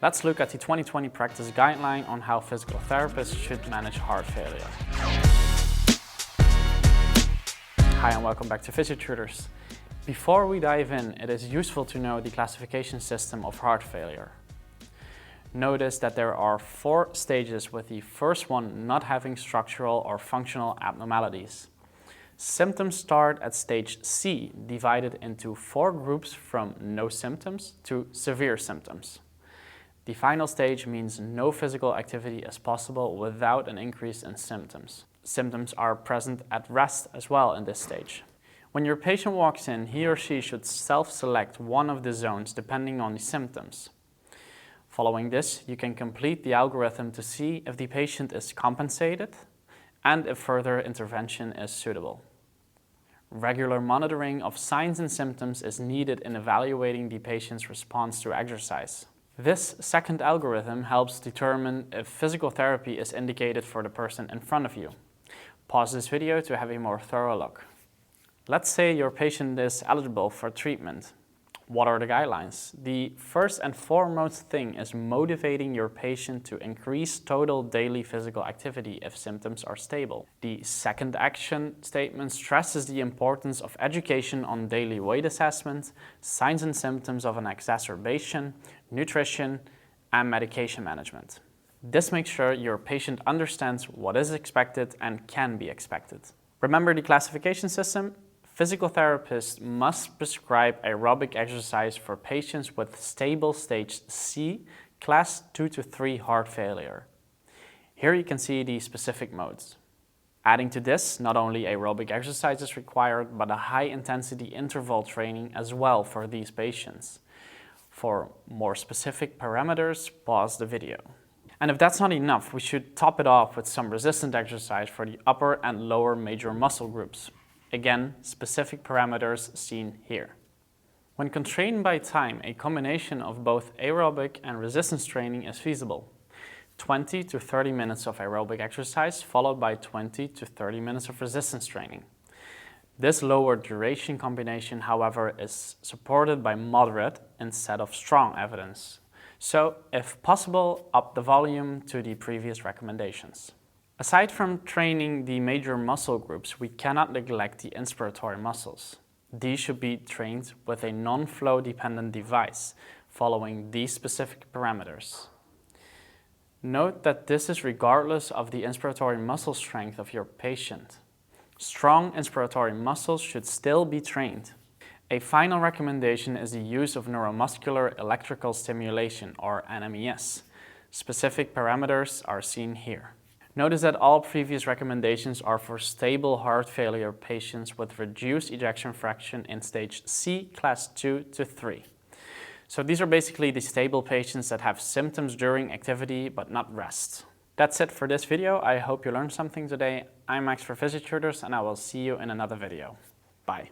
Let's look at the 2020 practice guideline on how physical therapists should manage heart failure. Hi and welcome back to Physiotutors. Before we dive in, it is useful to know the classification system of heart failure. Notice that there are 4 stages, with the first one not having structural or functional abnormalities. Symptoms start at stage C, divided into 4 groups from no symptoms to severe symptoms. The final stage means no physical activity is possible without an increase in symptoms. Symptoms are present at rest as well in this stage. When your patient walks in, he or she should self-select one of the zones depending on the symptoms. Following this, you can complete the algorithm to see if the patient is compensated and if further intervention is suitable. Regular monitoring of signs and symptoms is needed in evaluating the patient's response to exercise. This second algorithm helps determine if physical therapy is indicated for the person in front of you. Pause this video to have a more thorough look. Let's say your patient is eligible for treatment. What are the guidelines? The first and foremost thing is motivating your patient to increase total daily physical activity if symptoms are stable. The second action statement stresses the importance of education on daily weight assessment, signs and symptoms of an exacerbation, nutrition, and medication management. This makes sure your patient understands what is expected and can be expected. Remember the classification system? Physical therapists must prescribe aerobic exercise for patients with stable stage C, class 2 to 3 heart failure. Here you can see the specific modes. Adding to this, not only aerobic exercise is required, but a high-intensity interval training as well for these patients. For more specific parameters, pause the video. And if that's not enough, we should top it off with some resistant exercise for the upper and lower major muscle groups. Again, specific parameters seen here. When constrained by time, a combination of both aerobic and resistance training is feasible. 20 to 30 minutes of aerobic exercise followed by 20 to 30 minutes of resistance training. This lower duration combination, however, is supported by moderate instead of strong evidence. So, if possible, up the volume to the previous recommendations. Aside from training the major muscle groups, we cannot neglect the inspiratory muscles. These should be trained with a non-flow dependent device, following these specific parameters. Note that this is regardless of the inspiratory muscle strength of your patient. Strong inspiratory muscles should still be trained. A final recommendation is the use of neuromuscular electrical stimulation, or NMES. Specific parameters are seen here. Notice that all previous recommendations are for stable heart failure patients with reduced ejection fraction in stage C, class 2 to 3. So these are basically the stable patients that have symptoms during activity but not rest. That's it for this video. I hope you learned something today. I'm Max for Physiotutors and I will see you in another video. Bye.